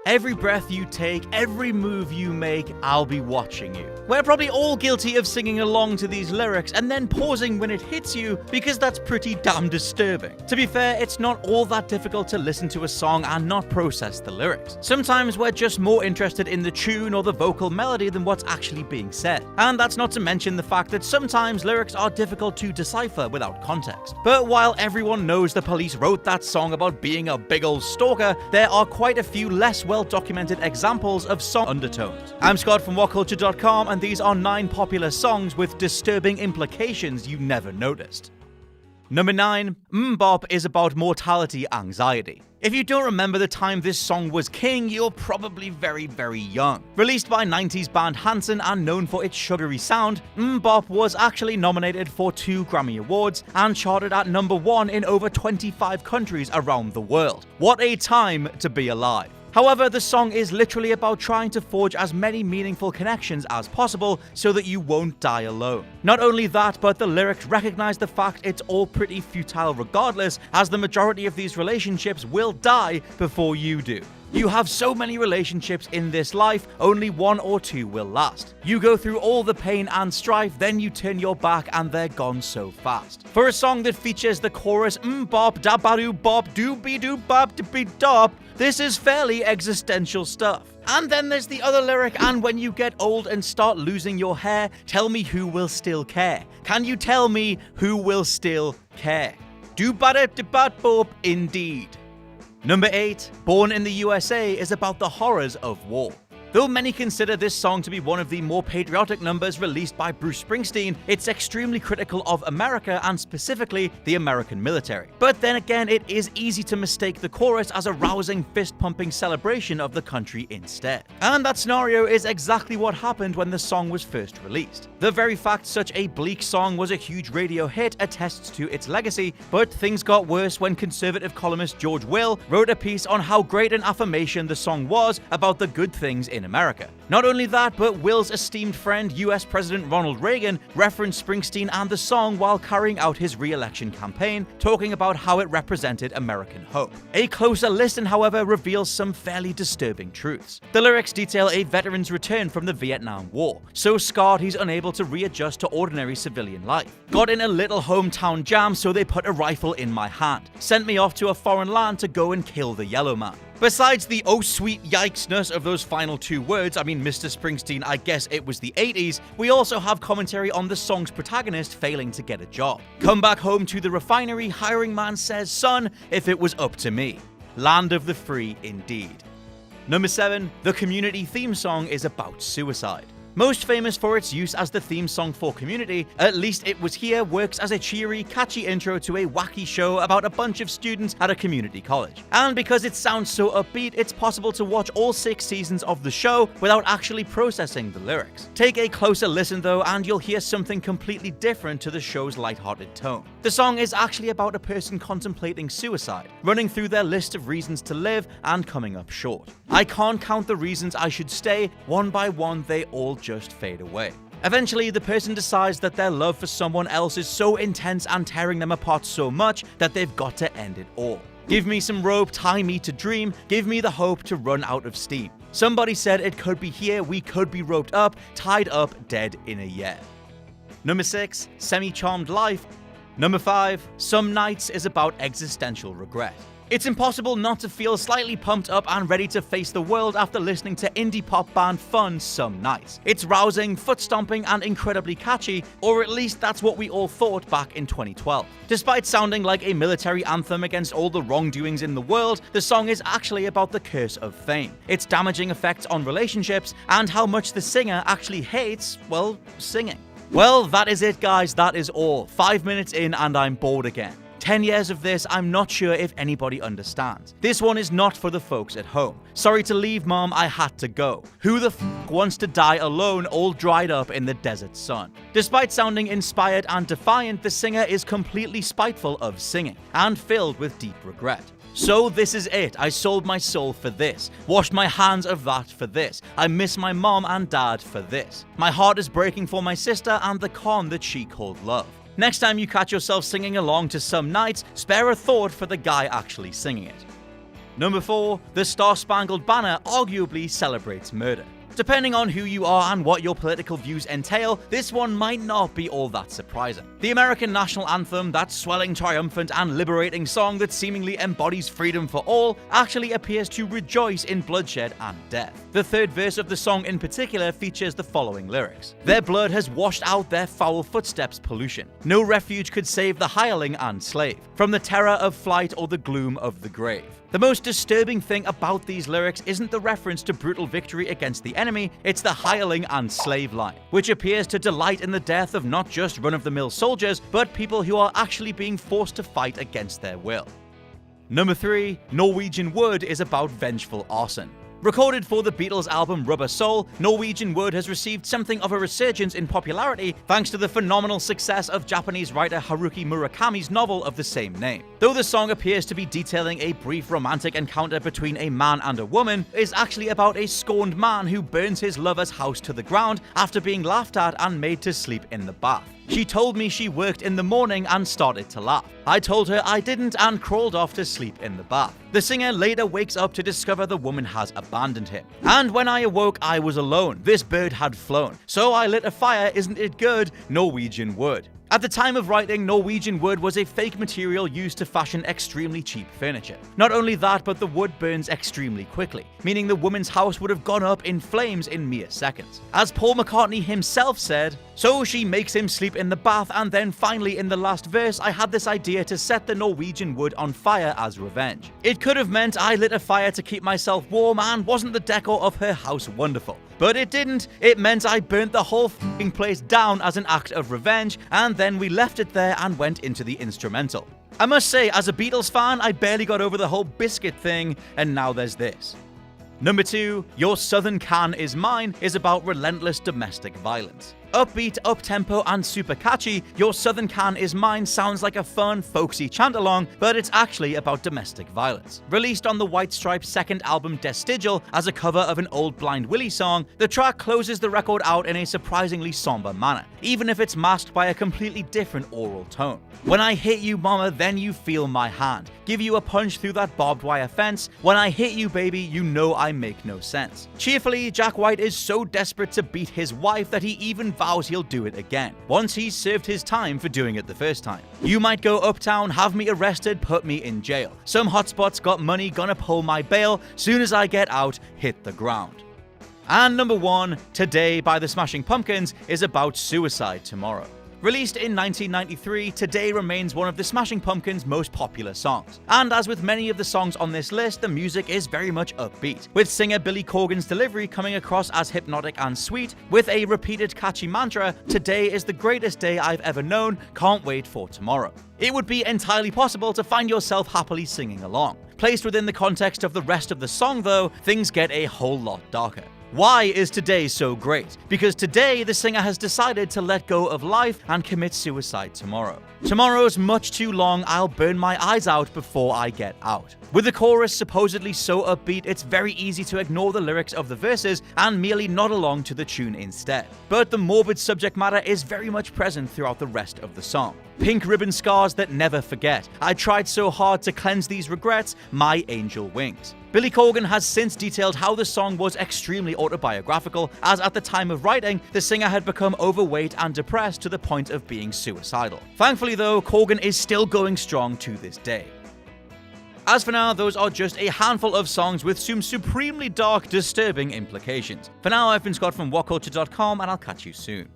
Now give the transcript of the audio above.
Every breath you take, every move you make, I'll be watching you. We're probably all guilty of singing along to these lyrics and then pausing when it hits you because that's pretty damn disturbing. To be fair, it's not all that difficult to listen to a song and not process the lyrics. Sometimes we're just more interested in the tune or the vocal melody than what's actually being said. And that's not to mention the fact that sometimes lyrics are difficult to decipher without context. But while everyone knows the police wrote that song about being a big old stalker, there are quite a few less well-documented examples of song undertones. I'm Scott from WhatCulture.com, and these are 9 popular songs with disturbing implications you never noticed. Number 9. Mmmbop is about mortality anxiety. If you don't remember the time this song was king, you're probably very, very young. Released by 90s band Hanson and known for its sugary sound, Mmmbop was actually nominated for 2 Grammy Awards and charted at number 1 in over 25 countries around the world. What a time to be alive. However, the song is literally about trying to forge as many meaningful connections as possible so that you won't die alone. Not only that, but the lyrics recognize the fact it's all pretty futile regardless, as the majority of these relationships will die before you do. You have so many relationships in this life, only 1 or 2 will last. You go through all the pain and strife, then you turn your back and they're gone so fast. For a song that features the chorus Mmmbop dabadoo bop doobie doo bop dee dop, this is fairly existential stuff. And then there's the other lyric, and when you get old and start losing your hair, tell me who will still care. Can you tell me who will still care? Do-ba-da-da-ba-bop, indeed. Number 8. Born in the USA is about the horrors of war. Though many consider this song to be one of the more patriotic numbers released by Bruce Springsteen, it's extremely critical of America and specifically the American military. But then again, it is easy to mistake the chorus as a rousing, fist-pumping celebration of the country instead. And that scenario is exactly what happened when the song was first released. The very fact such a bleak song was a huge radio hit attests to its legacy, but things got worse when conservative columnist George Will wrote a piece on how great an affirmation the song was about the good things in America. Not only that, but Will's esteemed friend, US President Ronald Reagan, referenced Springsteen and the song while carrying out his re-election campaign, talking about how it represented American hope. A closer listen, however, reveals some fairly disturbing truths. The lyrics detail a veteran's return from the Vietnam War, so scarred he's unable to readjust to ordinary civilian life. Got in a little hometown jam, so they put a rifle in my hand. Sent me off to a foreign land to go and kill the yellow man. Besides the oh sweet yikesness of those final 2 words, I mean Mr. Springsteen, I guess it was the 80s, we also have commentary on the song's protagonist failing to get a job. Come back home to the refinery, hiring man says, son, if it was up to me. Land of the free indeed. Number 7. The Community theme song is about suicide. Most famous for its use as the theme song for Community, At Least It Was Here works as a cheery, catchy intro to a wacky show about a bunch of students at a community college. And because it sounds so upbeat, it's possible to watch all 6 seasons of the show without actually processing the lyrics. Take a closer listen though, and you'll hear something completely different to the show's lighthearted tone. The song is actually about a person contemplating suicide, running through their list of reasons to live and coming up short. I can't count the reasons I should stay, one by one they all just fade away. Eventually, the person decides that their love for someone else is so intense and tearing them apart so much that they've got to end it all. Give me some rope, tie me to dream, give me the hope to run out of steam. Somebody said it could be here, we could be roped up, tied up, dead in a year. Number 6. SemiCharmed Life. Number 5. Some Nights is about existential regret. It's impossible not to feel slightly pumped up and ready to face the world after listening to indie pop band Fun Some Nights. It's rousing, foot-stomping, and incredibly catchy, or at least that's what we all thought back in 2012. Despite sounding like a military anthem against all the wrongdoings in the world, the song is actually about the curse of fame, its damaging effects on relationships, and how much the singer actually hates, well, singing. Well, that is it, guys, that is all. 5 minutes in and I'm bored again. 10 years of this, I'm not sure if anybody understands. This one is not for the folks at home. Sorry to leave, mom, I had to go. Who the f wants to die alone, all dried up in the desert sun? Despite sounding inspired and defiant, the singer is completely spiteful of singing, and filled with deep regret. So this is it. I sold my soul for this. Washed my hands of that for this. I miss my mom and dad for this. My heart is breaking for my sister and the con that she called love. Next time you catch yourself singing along to Some Nights, spare a thought for the guy actually singing it. Number 4. The StarSpangled Banner arguably celebrates murder. Depending on who you are and what your political views entail, this one might not be all that surprising. The American national anthem, that swelling, triumphant, and liberating song that seemingly embodies freedom for all, actually appears to rejoice in bloodshed and death. The third verse of the song in particular features the following lyrics: "Their blood has washed out their foul footsteps' pollution. No refuge could save the hireling and slave from the terror of flight or the gloom of the grave." The most disturbing thing about these lyrics isn't the reference to brutal victory against the enemy, it's the hireling and slave line, which appears to delight in the death of not just run-of-the-mill soldiers, but people who are actually being forced to fight against their will. Number 3. Norwegian Word is about vengeful arson. Recorded for the Beatles' album Rubber Soul, Norwegian Word has received something of a resurgence in popularity thanks to the phenomenal success of Japanese writer Haruki Murakami's novel of the same name. Though the song appears to be detailing a brief romantic encounter between a man and a woman, it is actually about a scorned man who burns his lover's house to the ground after being laughed at and made to sleep in the bath. She told me she worked in the morning and started to laugh. I told her I didn't and crawled off to sleep in the bath. The singer later wakes up to discover the woman has abandoned him. "And when I awoke, I was alone. This bird had flown. So I lit a fire, isn't it good? Norwegian Word." At the time of writing, Norwegian Wood was a fake material used to fashion extremely cheap furniture. Not only that, but the wood burns extremely quickly, meaning the woman's house would have gone up in flames in mere seconds. As Paul McCartney himself said, "So she makes him sleep in the bath, and then finally in the last verse I had this idea to set the Norwegian Wood on fire as revenge. It could have meant I lit a fire to keep myself warm, and wasn't the decor of her house wonderful? But it didn't. It meant I burnt the whole f***ing place down as an act of revenge, and then we left it there and went into the instrumental." I must say, as a Beatles fan, I barely got over the whole biscuit thing, and now there's this. Number 2, Your Southern Can Is Mine is about relentless domestic violence. Upbeat, up-tempo, and super catchy, Your Southern Can Is Mine sounds like a fun, folksy chant-along, but it's actually about domestic violence. Released on the White Stripes' second album Destigial as a cover of an old Blind Willie song, the track closes the record out in a surprisingly somber manner, even if it's masked by a completely different oral tone. "When I hit you, mama, then you feel my hand. Give you a punch through that barbed wire fence. When I hit you, baby, you know I make no sense." Cheerfully, Jack White is so desperate to beat his wife that he even vows he'll do it again, once he's served his time for doing it the first time. "You might go uptown, have me arrested, put me in jail. Some hotspots got money, gonna pull my bail. Soon as I get out, hit the ground." And number 1, Today by the Smashing Pumpkins is about suicide tomorrow. Released in 1993, Today remains one of the Smashing Pumpkins' most popular songs. And as with many of the songs on this list, the music is very much upbeat, with singer Billy Corgan's delivery coming across as hypnotic and sweet, with a repeated catchy mantra, "Today is the greatest day I've ever known, can't wait for tomorrow." It would be entirely possible to find yourself happily singing along. Placed within the context of the rest of the song though, things get a whole lot darker. Why is today so great? Because today the singer has decided to let go of life and commit suicide tomorrow. "Tomorrow's much too long, I'll burn my eyes out before I get out." With the chorus supposedly so upbeat, it's very easy to ignore the lyrics of the verses and merely nod along to the tune instead. But the morbid subject matter is very much present throughout the rest of the song. "Pink ribbon scars that never forget. I tried so hard to cleanse these regrets, my angel wings." Billy Corgan has since detailed how the song was extremely autobiographical, as at the time of writing, the singer had become overweight and depressed to the point of being suicidal. Thankfully though, Corgan is still going strong to this day. As for now, those are just a handful of songs with some supremely dark, disturbing implications. For now, I've been Scott from WhatCulture.com, and I'll catch you soon.